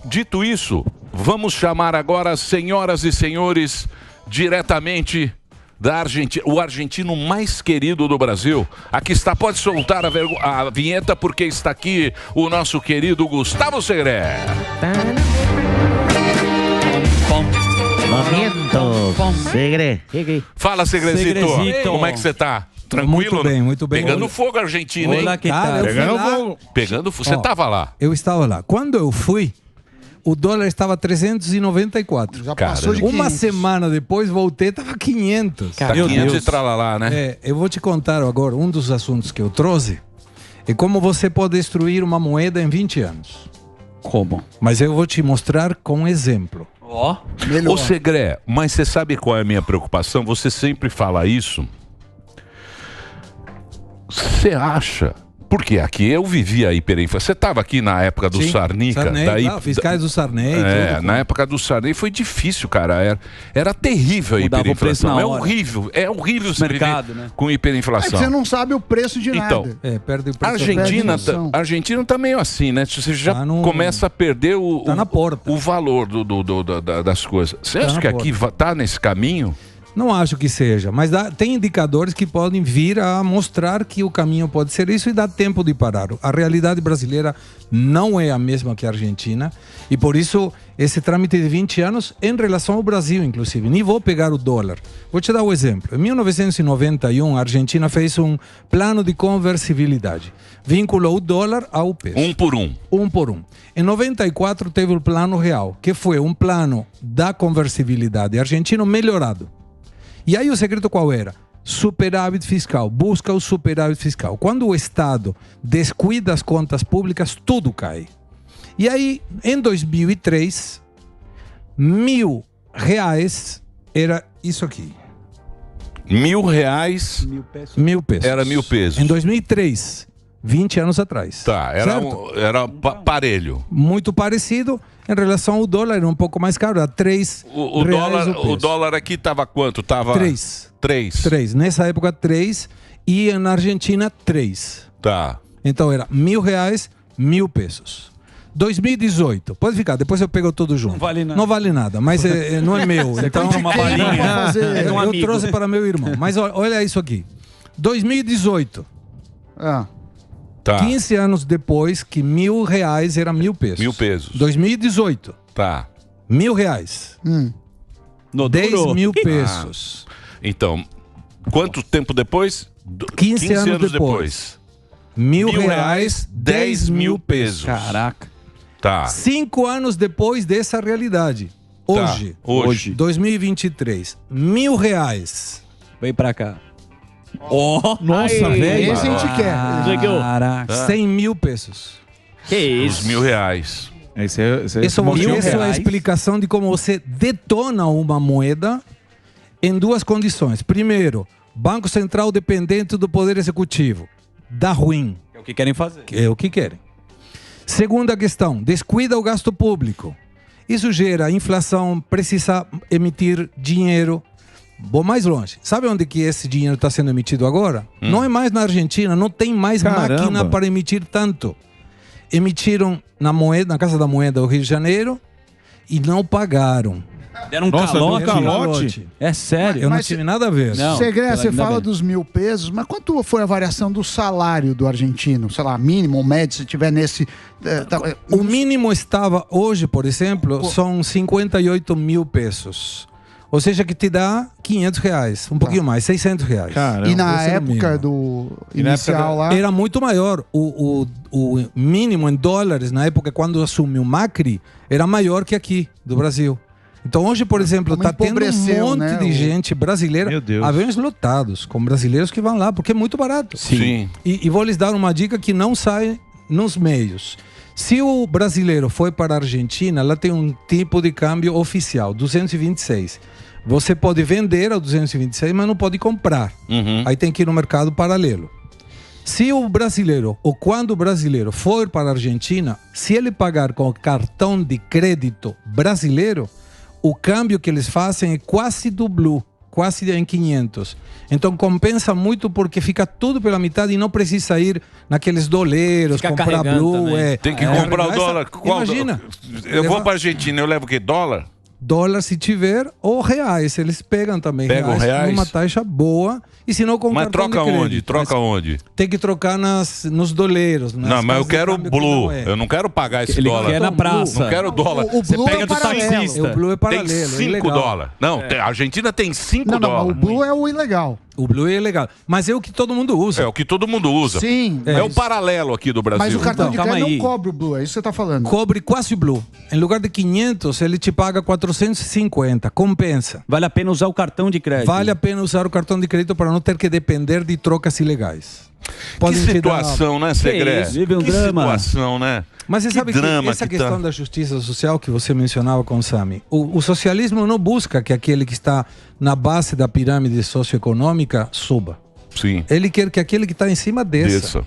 dito isso, vamos chamar agora, senhoras e senhores, diretamente da Argentina, o argentino mais querido do Brasil. Aqui está, pode soltar a vinheta, porque está aqui o nosso querido Gustavo Segré. Momento, Segre. Fala, Segrezito. Como é que você tá? Tranquilo? Muito bem, muito bem. Pegando fogo, Argentina, hein? Olá, que tal? Pegando fogo. Pegando fogo. Você estava lá? Eu estava lá. Quando eu fui, o dólar estava 394. Já passou de 500. Uma semana depois voltei, estava 500. Tá 500 e tralalá, né? Eu vou te contar agora, um dos assuntos que eu trouxe é como você pode destruir uma moeda em 20 anos. Como? Mas eu vou te mostrar com um exemplo. Ó. Ô, Segré, mas você sabe qual é a minha preocupação? Você sempre fala isso. Você acha? Porque aqui eu vivi a hiperinflação. Você estava aqui na época do Sarney, fiscais do Sarney. Na época do Sarney foi difícil, cara. Era terrível a hiperinflação. É horrível. É horrível você viver com hiperinflação. Você não sabe o preço de nada. Perde o preço. A Argentina tá meio assim, né? Você já começa a perder o valor das coisas. Você acha que aqui tá nesse caminho? Não acho que seja, mas tem indicadores que podem vir a mostrar que o caminho pode ser isso e dá tempo de parar. A realidade brasileira não é a mesma que a Argentina e por isso esse trâmite de 20 anos em relação ao Brasil, inclusive. Nem vou pegar o dólar. Vou te dar um exemplo. Em 1991, a Argentina fez um plano de conversibilidade. Vinculou o dólar ao peso. Um por um. Um por um. Em 94 teve o plano real, que foi um plano da conversibilidade argentino melhorado. E aí o segredo qual era? Superávit fiscal, busca o superávit fiscal. Quando o Estado descuida as contas públicas, tudo cai. E aí, em 2003, R$1.000 era isso aqui. R$1.000? 1.000 pesos. Era 1.000 pesos. Em 2003, 20 anos atrás. Tá, era parelho. Muito parecido. Em relação ao dólar, era um pouco mais caro, era 3 reais o dólar aqui estava quanto? Tava 3. 3. Nessa época, 3. E na Argentina, 3. Tá. Então era R$1.000, 1.000 pesos. 2018, pode ficar, depois eu pego tudo junto. Não vale nada, mas não é meu. Você então compra uma balinha. Eu trouxe para meu irmão. Mas olha isso aqui. 2018. Tá. 15 anos depois que R$1.000 era 1.000 pesos. 1.000 pesos. 2018. Tá. R$1.000. 10.000 pesos. Então, quanto tempo depois? 15 anos depois. R$1.000, 10.000 pesos. Caraca. Tá. 5 anos depois dessa realidade. Hoje. 2023. R$1.000. Vem pra cá. Nossa, velho. Esse a gente quer. Caraca. 100.000 pesos. Que isso? Os R$1.000. Essa é a explicação de como você detona uma moeda em duas condições. Primeiro, Banco Central dependente do Poder Executivo. Dá ruim. É o que querem fazer. É o que querem. Segunda questão, descuida o gasto público. Isso gera inflação, precisa emitir dinheiro. Vou mais longe. Sabe onde que esse dinheiro está sendo emitido agora? Não é mais na Argentina, não tem mais máquina para emitir tanto. Emitiram na Casa da Moeda do Rio de Janeiro e não pagaram. Deram um calote? É sério? Eu não tive nada a ver. Segré, você fala dos 1.000 pesos, mas quanto foi a variação do salário do argentino? Sei lá, mínimo ou médio, se tiver nesse... O mínimo estava hoje, por exemplo, são 58.000 pesos. Ou seja, que te dá R$500, um pouquinho mais, R$600. Caramba, e na época do inicial lá... Era muito maior. O mínimo em dólares, na época quando assumiu o Macri, era maior que aqui, do Brasil. Então hoje, por exemplo, está tendo um monte de gente brasileira, aviões lotados, com brasileiros que vão lá, porque é muito barato. Sim. E vou lhes dar uma dica que não sai nos meios. Se o brasileiro foi para a Argentina, lá tem um tipo de câmbio oficial, 226. Você pode vender a 226, mas não pode comprar. Aí tem que ir no mercado paralelo. Se o brasileiro, ou quando o brasileiro for para a Argentina, se ele pagar com cartão de crédito brasileiro, o câmbio que eles fazem é quase quase em 500. Então compensa muito porque fica tudo pela metade e não precisa ir naqueles doleiros, Fica comprar carregando blue. também. Tem que comprar o dólar. Imagina. Eu vou para Argentina, eu levo o quê? Dólar? Dólar se tiver, ou reais. Eles pegam também Pegam reais? numa taxa boa. E se não com Mas cartão troca de crédito. onde? Troca Mas onde? tem que trocar nos doleiros. Não, mas eu quero blue. Eu não quero pagar esse Ele dólar. quer na praça. Não quero dólar. O Você blue pega é do paralelo. taxista. O blue é Tem paralelo. é 5 ilegal. dólares. Não, a Argentina tem 5 Não, dólares. o blue é o ilegal. O blue é legal. Mas é o que todo mundo usa. É o que todo mundo usa. Sim. É o paralelo aqui do Brasil. Mas o cartão Então, de calma crédito aí. não cobre o blue, é isso que você tá falando. Cobre quase o blue. Em lugar de 500, ele te paga 450. Compensa. Vale a pena usar o cartão de crédito. Vale a pena usar o cartão de crédito para não ter que depender de trocas ilegais. Que Podem te dar- situação, né, Segré? isso, vive um que drama. situação, né? Mas você Que sabe que drama essa que questão tá. da justiça social que você mencionava com o Sami, o socialismo não busca que aquele que está na base da pirâmide socioeconômica suba. Sim. Ele quer que aquele que está em cima desça. Desça.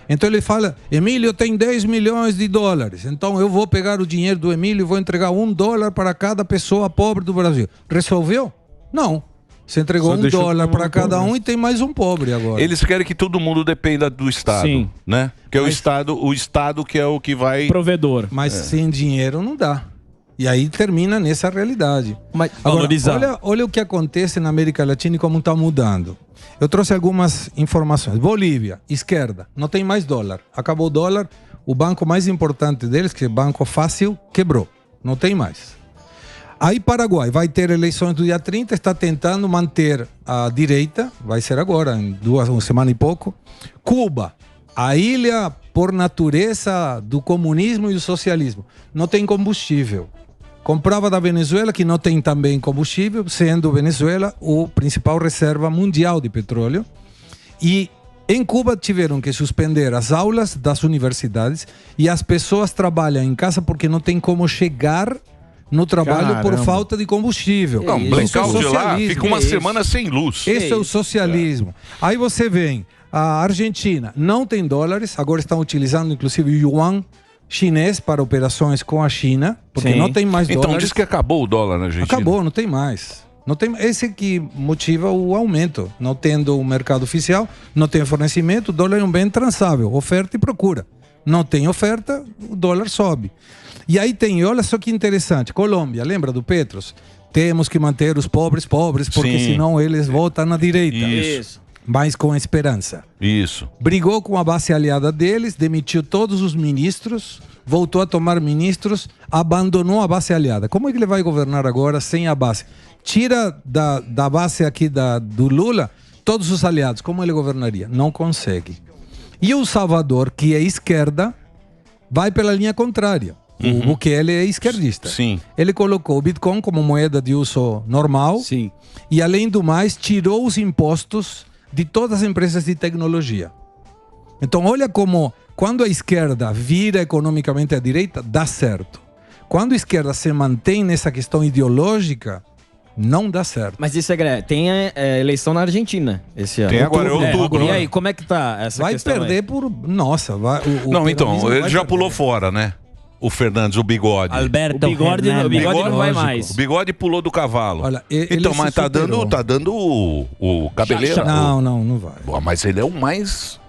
Então ele fala, Emílio tem 10 milhões de dólares, então eu vou pegar o dinheiro do Emílio e vou entregar $1 para cada pessoa pobre do Brasil. Resolveu? Não. Você entregou Só $1 deixou todo para mundo cada pobre. um e tem mais um pobre agora. Eles querem que todo mundo dependa do Estado, Sim. né? Que é o Estado que é o que vai... Provedor. Mas sem dinheiro não dá. E aí termina nessa realidade. Mas Agora, valorizar. olha o que acontece na América Latina e como está mudando. Eu trouxe algumas informações. Bolívia, esquerda, não tem mais dólar. Acabou o dólar, o banco mais importante deles, que é o Banco Fácil, quebrou. Não tem mais. Aí Paraguai vai ter eleições do dia 30, está tentando manter a direita, vai ser agora, em uma semana e pouco. Cuba, a ilha por natureza do comunismo e do socialismo, não tem combustível. Comprava da Venezuela, que não tem também combustível, sendo Venezuela o principal reserva mundial de petróleo. E em Cuba tiveram que suspender as aulas das universidades e as pessoas trabalham em casa porque não tem como chegar no trabalho por Caramba. falta de combustível. Não, Isso é blackout lá socialismo. fica uma semana sem luz. Esse é o socialismo. Aí você vem, a Argentina não tem dólares, agora estão utilizando inclusive o yuan chinês para operações com a China, porque Sim. não tem mais Então dólares. diz que acabou o dólar na Argentina. Acabou, não tem mais. Não tem, esse que motiva o aumento. Não tendo o mercado oficial, não tem fornecimento, o dólar é um bem transável, oferta e procura. Não tem oferta, o dólar sobe. E aí tem, olha só que interessante, Colômbia, lembra do Petros? Temos que manter os pobres pobres, porque Sim. senão eles voltam na direita. Isso. Mas com esperança. Isso. Brigou com a base aliada deles, demitiu todos os ministros, voltou a tomar ministros, abandonou a base aliada. Como é que ele vai governar agora sem a base? Tira da base aqui do Lula todos os aliados. Como ele governaria? Não consegue. E o Salvador, que é esquerda, vai pela linha contrária. O Bukele é esquerdista. Sim. Ele colocou o Bitcoin como moeda de uso normal. Sim. E, além do mais, tirou os impostos de todas as empresas de tecnologia. Então, olha como, quando a esquerda vira economicamente à direita, dá certo. Quando a esquerda se mantém nessa questão ideológica, não dá certo. Mas isso é tem eleição na Argentina esse ano. Tem agora, é outubro. E aí, como é que tá essa Vai questão perder aí? por... Nossa, vai... Não, então, peronismo ele vai já perder. pulou fora, né? O Fernandes, o bigode. Alberto O bigode Hernandes. não vai Lógico. mais. O bigode pulou do cavalo. Olha, ele então, se mas tá superou. dando o cabeleiro. Não vai. Pô, mas ele é o mais...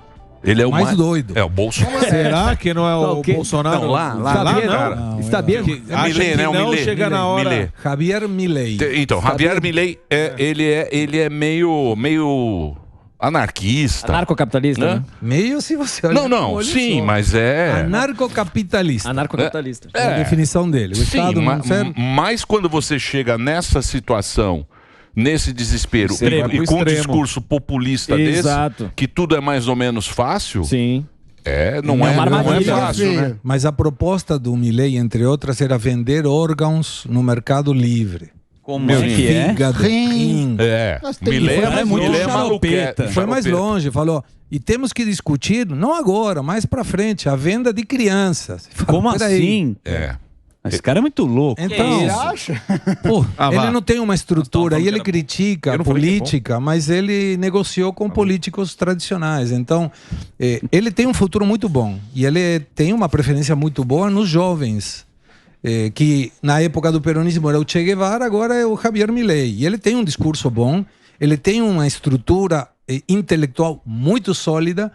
Ele é o Mais doido. É o Bolsonaro. Será que não é o ok. Bolsonaro? Não, lá não. cara. Está bem? É Acha Milei, que né? O não Milei. chega na hora. Milei. Javier Milei. Então, Javier Milei, ele é meio anarquista. Anarcocapitalista, Né? né? Meio se você olhar Não, com o olho sim, só. mas é... Anarcocapitalista. Anarcocapitalista. É a definição dele. O Sim, Estado não serve... mas quando você chega nessa situação, nesse desespero, Extremo, e com um extremo. discurso populista Exato. desse, que tudo é mais ou menos fácil, Sim. não É é uma armadilha. fácil, né? Mas a proposta do Milei, entre outras, era vender órgãos no mercado livre. Como é que é? Fígado, rim. É, Mas tem- Milei foi mais Milei longe. maluquete. Foi mais longe, falou. E temos que discutir, não agora, mais pra frente, a venda de crianças. Como Peraí. assim? É. Esse cara é muito louco. Então, Você acha? pô, Ah, ele vá. não tem uma estrutura Nós e tava ele falando que era critica Eu a não falei que é política, mas ele negociou com políticos tradicionais. Então, ele tem um futuro muito bom e ele tem uma preferência muito boa nos jovens que na época do peronismo era o Che Guevara, agora é o Javier Milei. E ele tem um discurso bom, ele tem uma estrutura intelectual muito sólida,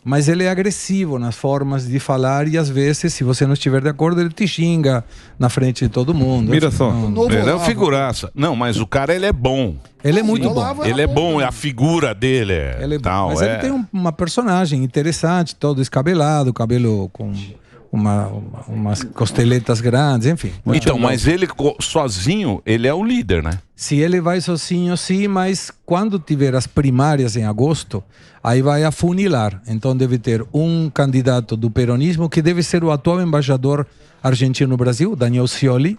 mas ele é agressivo nas formas de falar e às vezes, se você não estiver de acordo, ele te xinga na frente de todo mundo. Mira só, Não, ele é um figuraça. Não, mas o cara, ele é bom. ele é muito bom. Ele é bom, a figura dele Ele é bom. tal. Mas ele tem uma personagem interessante, todo descabelado, cabelo com umas costeletas grandes, enfim. Então, mas ele sozinho, ele é o líder, né? Se ele vai sozinho, sim, mas quando tiver as primárias em agosto, aí vai afunilar. Então deve ter um candidato do peronismo, que deve ser o atual embaixador argentino no Brasil, Daniel Scioli.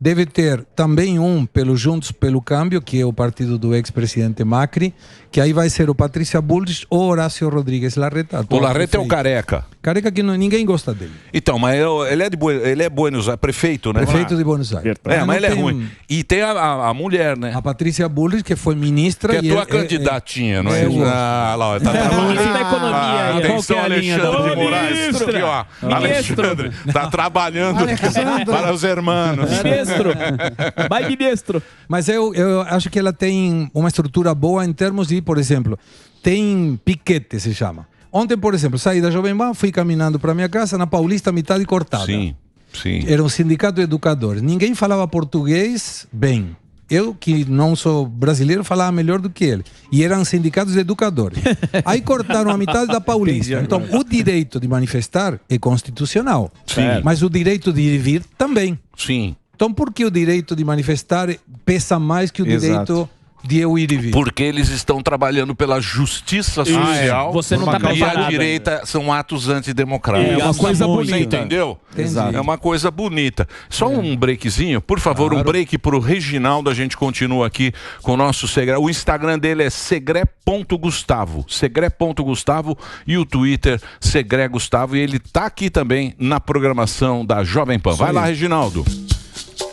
Deve ter também um pelo Juntos pelo Câmbio, que é o partido do ex-presidente Macri, que aí vai ser o Patrícia Bullrich ou Horácio Rodrigues Larreta. O Larreta é o careca. Careca que ninguém gosta dele. Então, mas ele é Buenos Aires, prefeito, né? Prefeito de Buenos Aires. É, mas ele é não tem- ruim. E tem a mulher, né? A Patrícia Bullrich, que foi ministra. Que é e tua candidatinha, não é? eu gosto. Ah, lá, ó, tá trabalhando. Ministro da Economia aí, Atenção, qual que é a linha da Alexandre de política? Moraes. Aqui, ó. Alexandre, tá trabalhando para os hermanos. Ministro. Vai, ministro. Mas eu acho que ela tem uma estrutura boa em termos de, por exemplo, tem piquete, se chama. Ontem, por exemplo, saí da Jovem Pan, fui caminhando para minha casa, na Paulista, metade cortada. Sim, sim. Era um sindicato de educadores. Ninguém falava português bem. Eu, que não sou brasileiro, falava melhor do que ele. E eram sindicatos de educadores. Aí cortaram a metade da Paulista. Então, o direito de manifestar é constitucional. Sim. Mas o direito de ir e vir também. Sim. Então, por que o direito de manifestar pesa mais que o direito de eu ir e vir? Porque eles estão trabalhando pela justiça social. Você não tá E a preparado direita são atos antidemocráticos. É uma coisa Você bonita. entendeu? Exato. É uma coisa bonita. Só um breakzinho, por favor, um break pro Reginaldo. A gente continua aqui com o nosso Segré. O Instagram dele é segre.gustavo. Segre.gustavo e o Twitter Segré Gustavo. E ele tá aqui também na programação da Jovem Pan. Vai lá, Reginaldo.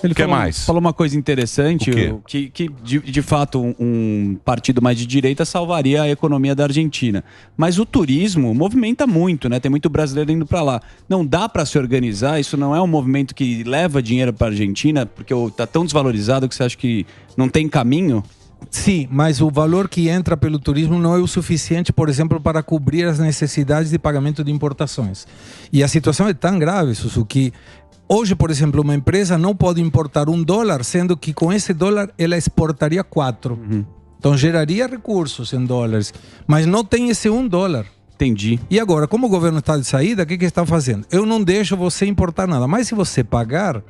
Ele Que falou, mais? falou uma coisa interessante, O quê? que de fato um partido mais de direita salvaria a economia da Argentina. Mas o turismo movimenta muito, né? Tem muito brasileiro indo para lá. Não dá para se organizar, isso não é um movimento que leva dinheiro para a Argentina, porque está tão desvalorizado que você acha que não tem caminho? Sim, mas o valor que entra pelo turismo não é o suficiente, por exemplo, para cobrir as necessidades de pagamento de importações. E a situação é tão grave, Sussu, que hoje, por exemplo, uma empresa não pode importar $1, sendo que com esse dólar ela exportaria 4. Então geraria recursos em dólares, mas não tem esse $1. Entendi. E agora, como o governo está de saída, o que está fazendo? Eu não deixo você importar nada, mas se você pagar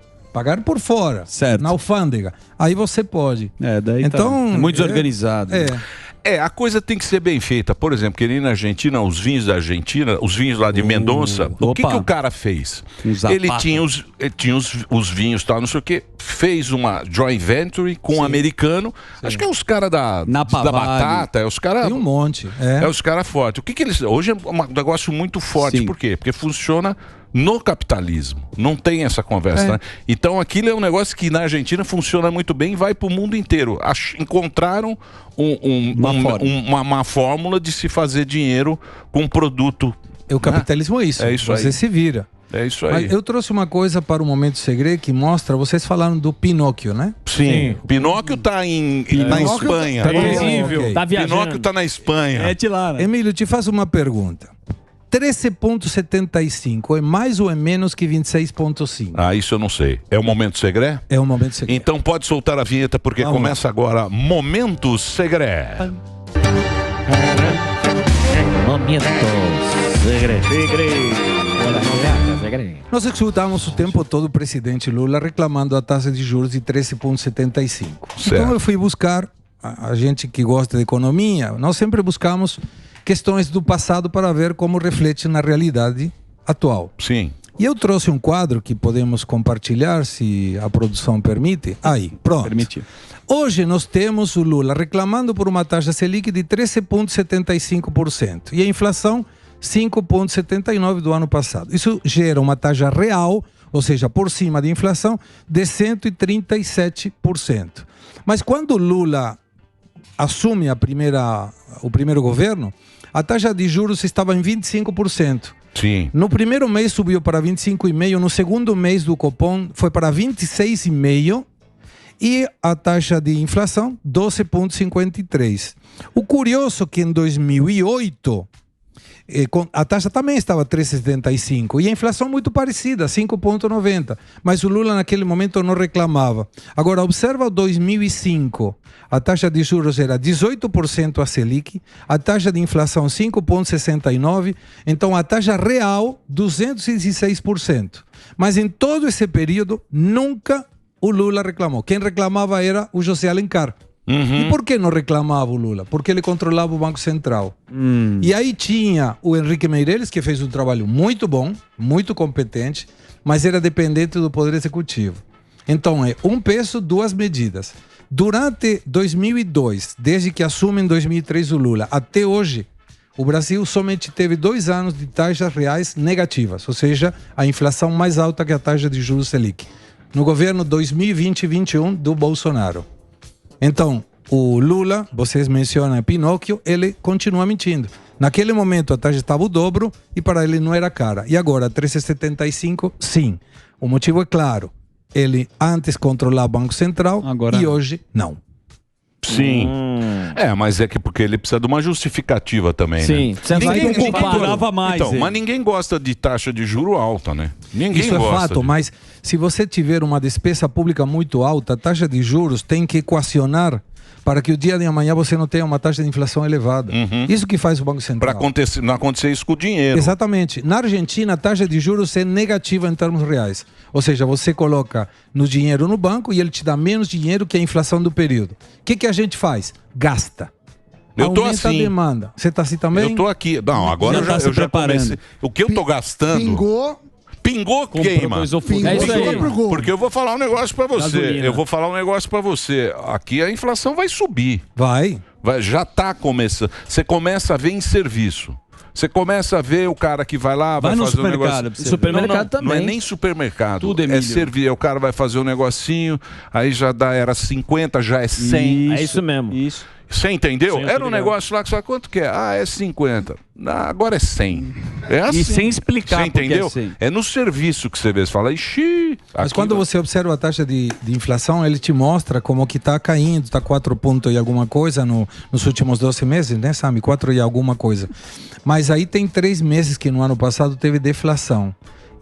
por fora, Certo. na alfândega, aí você pode. Daí Então, tá muito desorganizado. A coisa tem que ser bem feita. Por exemplo, que nem na Argentina, os vinhos da Argentina, os vinhos lá de Mendonça, o que o cara fez? Ele tinha os vinhos, tal, não sei o que, fez uma joint venture com um americano. Acho que é os caras da batata, é os caras. Tem um monte. É os caras fortes. O que eles. Hoje é um negócio muito forte. Sim. Por quê? Porque funciona no capitalismo. Não tem essa conversa, né? Então aquilo é um negócio que na Argentina funciona muito bem e vai para o mundo inteiro. Encontraram uma fórmula de se fazer dinheiro com produto. O capitalismo é isso. É isso você aí. se vira. É isso aí. Mas eu trouxe uma coisa para o Momento Segredo que mostra, vocês falaram do Pinóquio, né? Sim. Pinóquio tá na Espanha. Tá terrível. Ok. Tá viajando. Pinóquio tá na Espanha. É de lá, né? Emílio, te faço uma pergunta. 13,75 é mais ou é menos que 26,5? Ah, isso eu não sei. É o Momento Segré? É o Momento Segredo. Então pode soltar a vinheta porque Vamos começa agora Momento Segré. Momento Segredo. Nós escutamos o tempo todo o presidente Lula reclamando a taxa de juros de 13,75. Então eu fui buscar, a gente que gosta de economia, nós sempre buscamos questões do passado para ver como reflete na realidade atual. Sim. E eu trouxe um quadro que podemos compartilhar, se a produção permite. Aí, pronto. Permitiu. Hoje nós temos o Lula reclamando por uma taxa Selic de 13,75% e a inflação 5,79% do ano passado. Isso gera uma taxa real, ou seja, por cima da inflação, de 137%. Mas quando o Lula assume o primeiro governo, a taxa de juros estava em 25%. Sim. No primeiro mês subiu para 25,5%, no segundo mês do Copom foi para 26,5%, e a taxa de inflação 12,53%. O curioso é que em 2008 a taxa também estava 3,75% e a inflação muito parecida, 5,90%, mas o Lula naquele momento não reclamava. Agora observa 2005, a taxa de juros era 18% a Selic, a taxa de inflação 5,69%, então a taxa real 216%. Mas em todo esse período nunca o Lula reclamou. Quem reclamava era o José Alencar. E por que não reclamava o Lula? Porque ele controlava o Banco Central. E aí tinha o Henrique Meirelles, que fez um trabalho muito bom, muito competente, mas era dependente do Poder Executivo. Então é um peso, duas medidas. Durante 2002, desde que assume em 2003 o Lula, até hoje, o Brasil somente teve 2 anos de taxas reais negativas, ou seja, a inflação mais alta que a taxa de juros Selic. No governo 2020 e 2021 do Bolsonaro. Então, o Lula, vocês mencionam Pinóquio, ele continua mentindo. Naquele momento a taxa estava o dobro e para ele não era cara. E agora, 13,75, sim. O motivo é claro. Ele antes controlava o Banco Central e hoje não. Sim. Mas é que porque ele precisa de uma justificativa também, Sim, né? você Ninguém comparava mais. Então, mas ninguém gosta de taxa de juro alta, né? Ninguém Isso gosta. é fato, mas se você tiver uma despesa pública muito alta, a taxa de juros tem que equacionar para que o dia de amanhã você não tenha uma taxa de inflação elevada. Isso que faz o Banco Central. Para não acontecer isso com o dinheiro. Exatamente. Na Argentina, a taxa de juros é negativa em termos reais. Ou seja, você coloca no dinheiro no banco e ele te dá menos dinheiro que a inflação do período. O que a gente faz? Gasta. Eu tô Aumenta assim. a demanda. Você está assim também? Eu tô aqui. Não, agora eu já comecei. O que eu tô gastando... Pingou, queima. É isso aí. Porque eu vou falar um negócio pra você. Gasolina. Eu vou falar um negócio pra você. Aqui a inflação vai subir. Vai. Já tá começando. Você começa a ver em serviço. Você começa a ver o cara que vai lá, vai no fazer um negócio. supermercado. Supermercado Não é também. nem supermercado. Tudo, é Emílio. servir. O cara vai fazer um negocinho, aí já era 50, já é 100. É isso mesmo. Isso. Você entendeu? Sim, eu tô Era um ligado. negócio lá que só quanto que é? É 50. Agora é 100. É assim. E sem explicar Você por que é entendeu? 100. É no serviço que você vê. Você fala, ixi. Mas quando você observa a taxa de inflação, ele te mostra como que está caindo, está 4 pontos e alguma coisa nos últimos 12 meses, né, Sami? 4 e alguma coisa. Mas aí tem 3 meses que no ano passado teve deflação.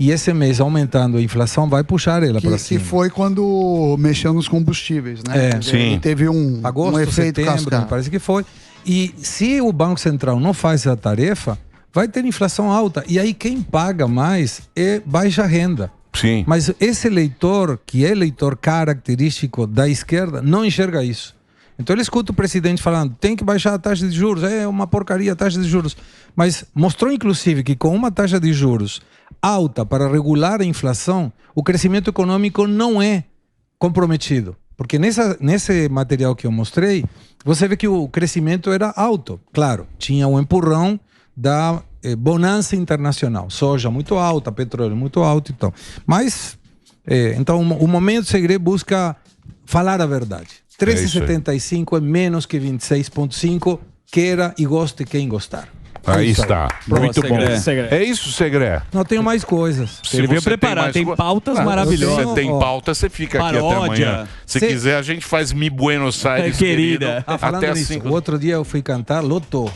E esse mês, aumentando a inflação, vai puxar ela para Que cima. foi quando mexeu nos combustíveis, né? É. Sim. E teve um efeito setembro, cascata. parece que foi. E se o Banco Central não faz essa tarefa, vai ter inflação alta. E aí quem paga mais é baixa renda. Sim. Mas esse eleitor, que é eleitor característico da esquerda, não enxerga isso. Então ele escuta o presidente falando, tem que baixar a taxa de juros, é uma porcaria a taxa de juros. Mas mostrou inclusive que com uma taxa de juros alta para regular a inflação, o crescimento econômico não é comprometido. Porque nesse material que eu mostrei, você vê que o crescimento era alto. Claro, tinha um empurrão da bonança internacional. Soja muito alta, petróleo muito alto. Então. Mas, então o Momento Segredo busca falar a verdade. 13,75 é menos que 26,5. Queira e goste quem gostar. Aí está. Muito bom. Segredo. É isso, Segredo. Não tenho mais coisas. Se Ele veio você preparado, mais tem pautas maravilhosas. Você tem pauta, você fica aqui até Paródia. amanhã. Se quiser, a gente faz Mi Buenos Aires, Querida. querido, Falando até às nisso, 5. o outro dia eu fui cantar, lotou.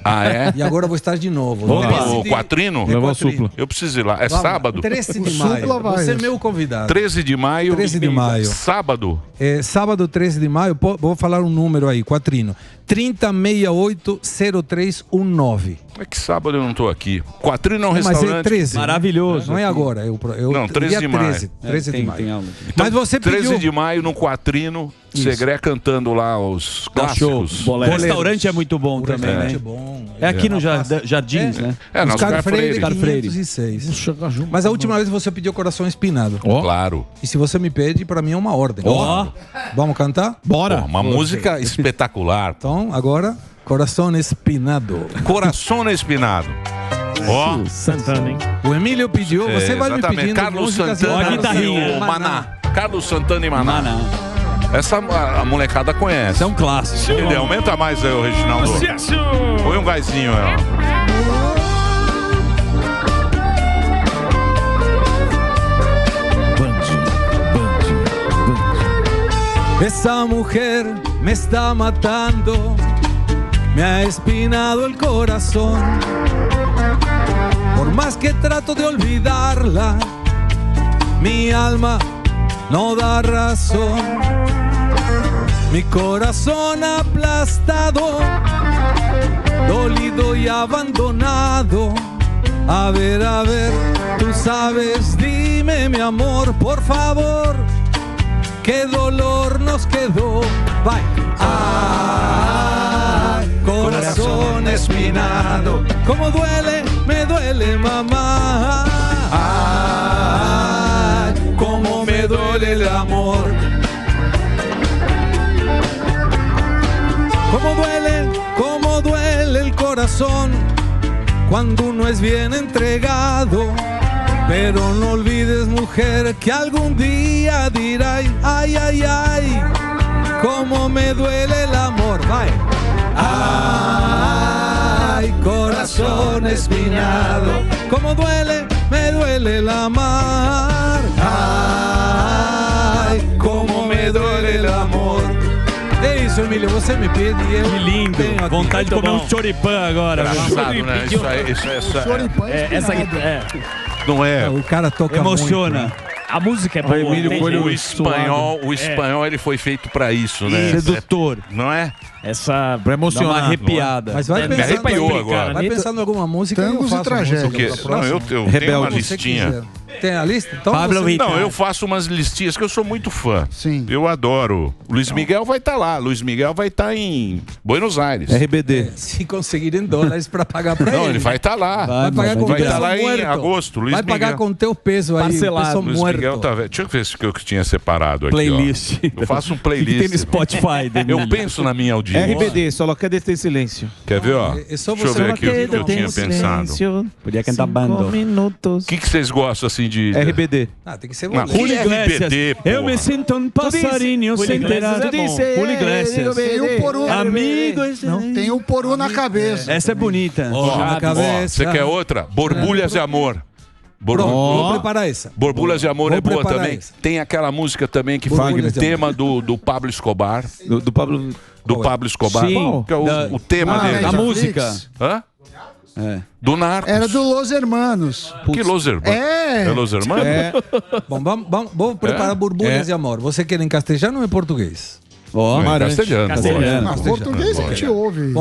Ah, é? E agora eu vou estar de novo. O Quatrino? Levou supla. Eu preciso ir lá. É sábado? 13 de maio. Você é meu convidado. 13 de maio. 13 de maio. Sábado. Sábado 13 de maio, vou falar um número aí, Quatrino. 30680319. É que sábado eu não tô aqui. Quatrino é um Mas restaurante. é 13. Maravilhoso. Não é agora. Não, 13 dia de maio. 13 de Tem maio. aula. Mas você 13 pediu... de maio no Quatrino, Segré cantando lá os clássicos. O restaurante é muito bom também, restaurante né? é bom. É aqui no Jardins, né? É, Os Oscar Freire. 506. Mas a última vez você pediu Coração Espinado. Claro. E se você me pede, para mim é uma ordem. Ó. Vamos cantar? Bora. Pô, uma música espetacular. Então, agora, Coração Espinado. Coração Espinado. Ó. Santana, hein? O Emílio pediu, você vai me exatamente. pedindo Carlos músicas Santana e Ó a guitarrinha. e o Maná. Carlos Santana e Maná. Maná. Essa a molecada conhece. Isso é um clássico. Entendeu? Aumenta mais aí, o Reginaldo. Põe um gásinho aí, ó. Esa mujer me está matando, me ha espinado el corazón. Por más que trato de olvidarla, mi alma no da razón. Mi corazón aplastado, dolido y abandonado. A ver, tú sabes, dime mi amor, por favor, qué dolor nos quedó. Bye. Ay, corazón espinado, cómo duele, me duele, mamá. Ay, cómo me duele el amor. Cómo duele el corazón cuando uno es bien entregado. Pero no olvides, mujer, que algún día dirás, ay, ay, ay, cómo me duele el amor. Bye. Ay, corazón espinado, cómo duele, me duele el amar. Ay, cómo me duele el amor. É isso, Emílio, você me pede e eu... Que lindo. Vontade de comer um choripã agora. Engraçado, né? Essa aqui, não é. O cara toca Emociona. muito, né? A música é boa. O espanhol ele foi feito pra isso, né? Sedutor. Não é? Essa Pra emocionar. Dá uma arrepiada. Mas vai Me pensando, arrepiou agora. vai pensando em alguma música Tangos e eu e faço tragédias. uma música Porque, pra não, eu próxima. tenho uma Se você listinha. quiser. Tem a lista? Então Pablo você... Vittar. Não, eu faço umas listinhas que eu sou muito fã. Sim. Eu adoro. Luiz Miguel vai estar lá. Luiz Miguel vai estar em Buenos Aires. RBD. Se conseguirem dólares pra pagar pra Não, ele. ele vai estar lá. Vai pagar com o Vai peso estar lá em muerto. agosto. Luiz Vai pagar Miguel. com o teu peso aí, Parcelado. peso Luiz muerto. Miguel tá velho. Deixa eu ver se eu tinha separado aqui. Playlist. Ó. Eu faço um O que tem no playlist. Spotify? Eu penso na minha audiência. RBD, só cadê ter silêncio? Quer ver, ó? É só Deixa eu você ver aqui o que eu tinha pensado. Podia cantar bando. O que vocês gostam assim de. RBD. Ah, tem que ser Não, você. Julio Iglesias. Eu me sinto um passarinho sem ter nada. Julio Iglesias. Tem um poru. Amigos. Tem um poru na cabeça. Essa é bonita. Ó, na Ó, cabeça. você quer outra? Borbulhas de Amor. Pronto, vou preparar essa. Borbulhas de Amor Vou é boa preparar também. essa. Tem aquela música também que Borbulhas foi o de tema do Pablo Escobar. Do Pablo. Do Pablo Escobar. Sim. Que é o tema dele. A Netflix. música. Hã? É. Do Narcos. Era do Los Hermanos. Que Los Hermanos? É. É Los Hermanos? Bom, vamos preparar borbulhas de amor. Você quer em castelhano ou em português? Ó, Não, em castelhano. Castelhano. Português a gente ouve.